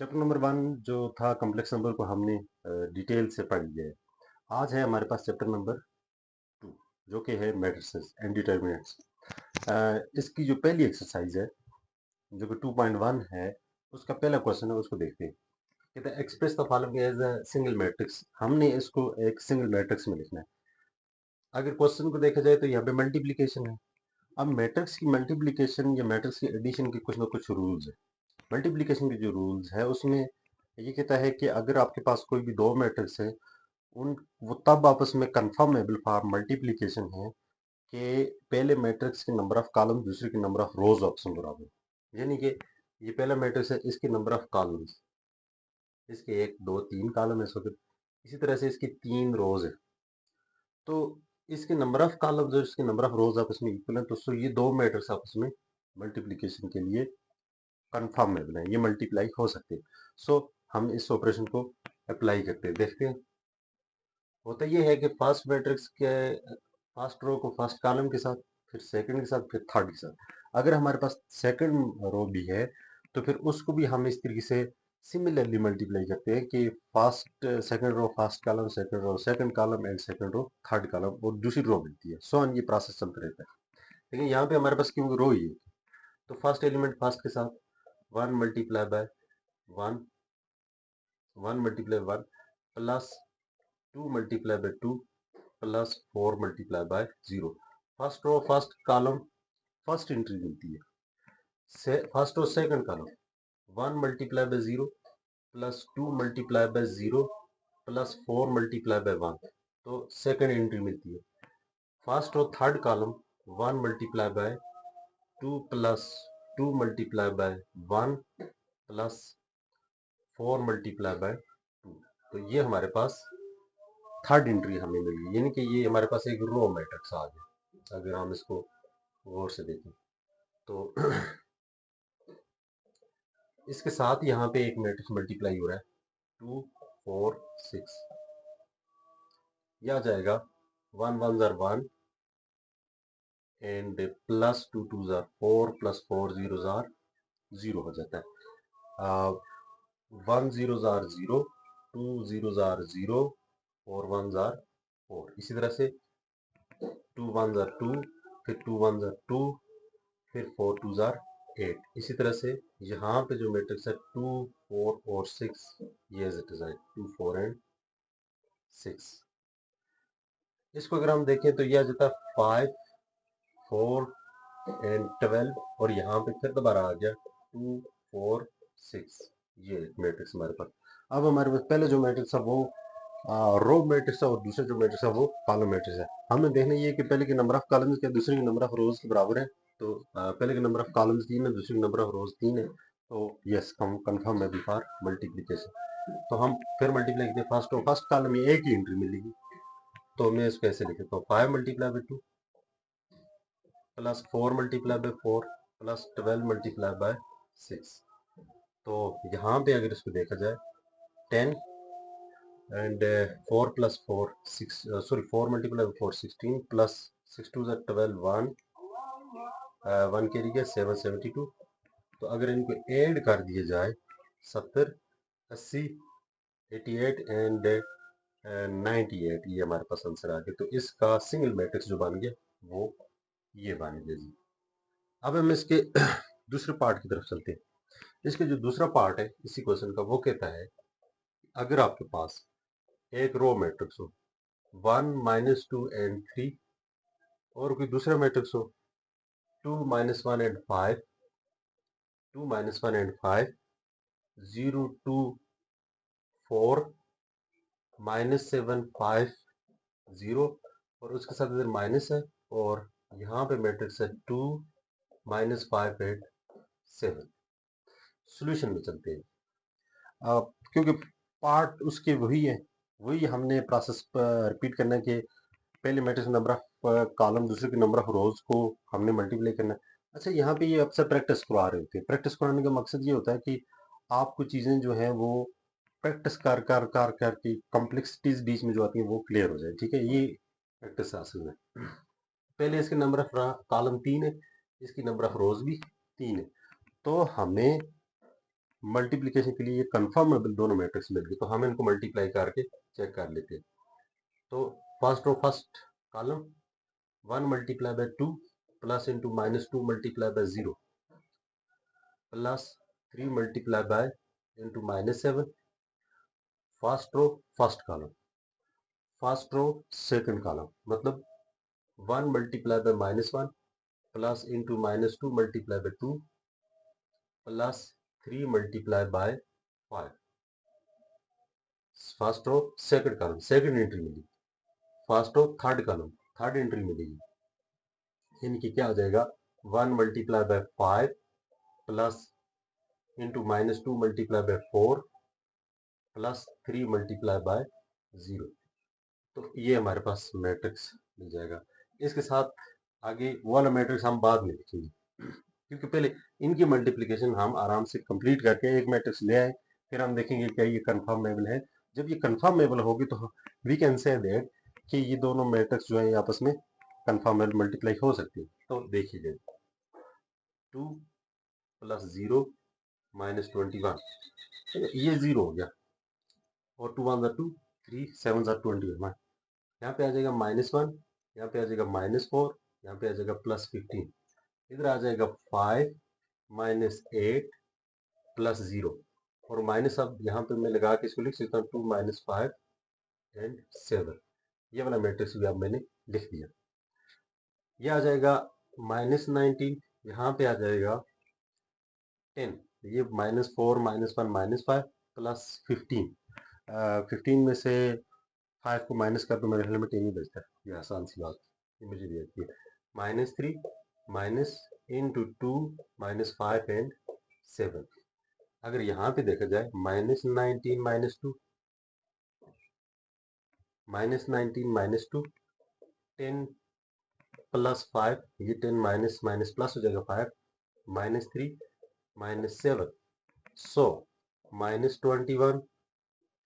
Chapter number 1 जो था complex number को हमने डिटेल से पढ़ लिया है। आज है हमारे पास चैप्टर नंबर 2 जो कि है मैट्रिसेस एंड डिटरमिनेंट्स। इसकी जो पहली एक्सरसाइज है जो कि 2.1 है, उसका पहला क्वेश्चन है, उसको देखते हैं। कहते हैं express the following as a single matrix. हमने इसको एक सिंगल मैट्रिक्स में लिखना है। अगर क्वेश्चन को देखा जाए तो यहाँ पे मल्टीप्लीकेशन है। अब मैट्रिक्स की मल्टीप्लीकेशन या मैट्रिक्स की एडिशन के कुछ ना कुछ रूल्स है। मल्टीप्लीकेशन के जो रूल्स है उसमें ये कहता है कि अगर आपके पास कोई भी दो मैट्रिक्स है, उन वो तब आपस में कन्फर्मेबल फॉर मल्टीप्लीकेशन है कि पहले मैट्रिक्स के नंबर ऑफ कॉलम दूसरे के नंबर ऑफ रोज आपस में बराबर। यानी कि ये पहला मैट्रिक्स है, इसके नंबर ऑफ कॉलम्स, इसके 1 2 3 कॉलम है इस वक्त। इसी तरह से इसकी 3 रोज है, तो इसके नंबर ऑफ कॉलम्स और इसके नंबर ऑफ रोज आपस में इक्वल है। तो ये दो मैट्रिक्स आपस में मल्टीप्लीकेशन के लिए कन्फर्मेबल है, ये मल्टीप्लाई हो सकते हैं। सो हम इस ऑपरेशन को अप्लाई करते हैं, देखते हैं। होता ये है कि फर्स्ट मैट्रिक्स के फर्स्ट रो को फर्स्ट कॉलम के साथ, फिर सेकंड के साथ, फिर थर्ड के साथ। अगर हमारे पास सेकंड रो भी है तो फिर उसको भी हम इस तरीके से सिमिलरली मल्टीप्लाई करते हैं कि first second row first column, second row second column and second row third column, और दूसरी रो मिलती है। सो ऑन, ये प्रोसेस चलता रहता है। लेकिन यहाँ पे हमारे पास क्योंकि रो ही है, तो फर्स्ट एलिमेंट फर्स्ट के साथ 1 multiply by 1, 1 multiply 1 plus 2 multiply by 2 plus 4 multiply by 0। First row first column first entry मिलती है। First row second column 1 multiply by 0 plus 2 multiply by 0 plus 4 multiply by 1, तो सेकंड एंट्री मिलती है। First row third column 1 multiply by 2 plus 2 multiply by 1 plus 4 multiply by 2, तो ये हमारे पास third entry हमें मिल गई। यानी कि ये हमारे पास एक रो मैट्रिक्स आ गया। अगर हम इसको गौर से देखें तो इसके साथ यहाँ पे एक मैट्रिक्स मल्टीप्लाई हो रहा है, 2 4 6। यह आ जाएगा 1 1 jar 1 and plus 2 2 jar 4 plus 4 0 jar 0 हो जाता है। 1 0 जार 0, 2 0 जार 0 और 1 जार 4। इसी तरह से 2 1 जार 2, फिर 2 1 जार 2, फिर 4 2 जार 8। इसी तरह से यहाँ पे जो मैट्रिक्स है 2 4 और 6, ये एज इट इज है 2 4 एंड 6। इसको अगर हम देखें तो ये आ जाता है 5 4 एंड 12, और यहाँ पे फिर दोबारा आ गया 2 4 6। ये मैट्रिक्स हमारे पास। अब हमारे पास पहले जो मैट्रिक्स है वो रो मैट्रिक्स है, और दूसरे जो मैट्रिक्स है वो कॉलम मैट्रिक्स है। हमें देखना ये है कि पहले के नंबर ऑफ कॉलम्स के दूसरे के नंबर ऑफ रोज के बराबर है। तो पहले के नंबर ऑफ कॉलम्स 3 है, दूसरे के नंबर ऑफ रोज 3 है, तो यस हम कंफर्म है फॉर मल्टीप्लिकेशन। तो हम फिर मल्टीप्लाई करते हैं। फर्स्ट और फर्स्ट कॉलम में एक ही एंट्री मिलेगी, तो मैं इसको ऐसे लिख देता हूँ 5 multiply by 2 plus 4 multiply bye 4 plus 12 multiply by 6। तो यहाँ पे अगर इसको देखा जाए 10 and 4 plus 4 6, sorry 4 multiplied by 4 16 plus 6 2 is 12 1, 1 के लिए 7 72। तो अगर इनको ऐड कर दिया जाए 70 80 88 एंड 98, ये हमारे पास आंसर आ गया। तो इसका सिंगल मैट्रिक्स जो बन गया वो ये बन गया जी। अब हम इसके दूसरे पार्ट की तरफ चलते हैं। इसके जो दूसरा पार्ट है इसी क्वेश्चन का, वो कहता है अगर आपके पास एक रो मैट्रिक्स हो 1 -2 एंड 3, और कोई दूसरा मैट्रिक्स हो 2 -1 एंड 5, 2 -1 एंड 5, 0 2 4, -7 5 0, और उसके साथ इधर माइनस है, और यहाँ पे मैट्रिक्स है 2 -5 8 7। सॉल्यूशन में चलते हैं। क्योंकि पार्ट उसके वही है, वही हमने प्रोसेस रिपीट करना है कि पहले मैट्रिक्स नंबर ऑफ कॉलम दूसरे के नंबर ऑफ रोज को हमने मल्टीप्लाई करना है। अच्छा, यहाँ पे ये अक्सर प्रैक्टिस करवा रहे होते हैं। प्रैक्टिस कराने का मकसद ये होता है कि आपको चीज़ें जो हैं वो प्रैक्टिस कर कर कर कर के कॉम्प्लेक्सिटीज बीच में जो आती है वो क्लियर हो जाए। ठीक है, ये प्रैक्टिस असल में। पहले इसके नंबर ऑफ कॉलम 3 है, इसकी नंबर ऑफ रोज भी 3 है, तो हमें मल्टीप्लिकेशन के लिए ये कंफर्मेबल दोनों मैट्रिक्स मिल गए, तो हम इनको मल्टीप्लाई करके चेक कर लेते हैं। तो first row first column 1 multiply by 2 plus into -2 multiply by 0 plus 3 multiply by into -7 first row first column, first row second column, मतलब 1 multiply by -1 plus into -2 multiply by 2 plus 3 multiply by 5, first row second column second entry मिली, first row third column third entry मिलेगी, इनकी क्या हो जाएगा 1 multiply by 5 plus into -2 multiply bye 4 plus 3 multiply by 0। तो ये हमारे पास मैट्रिक्स मिल जाएगा। इसके साथ आगे वो वाला मैट्रिक्स हम बाद में लिखेंगे, क्योंकि पहले इनकी मल्टीप्लिकेशन हम आराम से कंप्लीट करके एक मैट्रिक्स ले आए, फिर हम देखेंगे क्या ये कंफर्मेबल है। जब ये कंफर्मेबल होगी तो वी कैन से दैट कि ये दोनों मैट्रिक्स जो है आपस में कंफर्मेबल मल्टीप्लाई हो सकती है। तो देखिए 2 प्लस 0 -21, ये 0 हो गया, और 2 1 2 3 7 21, यहाँ पे आ जाएगा -1, यहाँ पे आ जाएगा -4, यहाँ पे आ जाएगा +15, इधर आ जाएगा 5 -8 प्लस 0, और माइनस अब यहाँ पे मैं लगा के इसको लिख सकता हूँ 2 -5 एंड 7। ये वाला मैट्रिक्स भी अब मैंने लिख दिया। ये आ जाएगा -19, यहाँ पे आ जाएगा 10, ये -4 -1 -5 प्लस 15, 15 में से 5 को माइनस कर तो मेरे ख्याल में 10 ही बचता है, ये आसान सी बात, ये मुझे भी आती है। -3 माइनस इंटू 2 -5 एंड 7। अगर यहाँ पे देखा जाए -19 -2 10 प्लस 5, ये 10 माइनस माइनस प्लस हो जाएगा 5, -3 -7, सो -21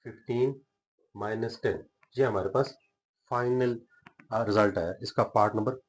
15 -10, ये हमारे पास फाइनल रिजल्ट आया इसका पार्ट नंबर 2।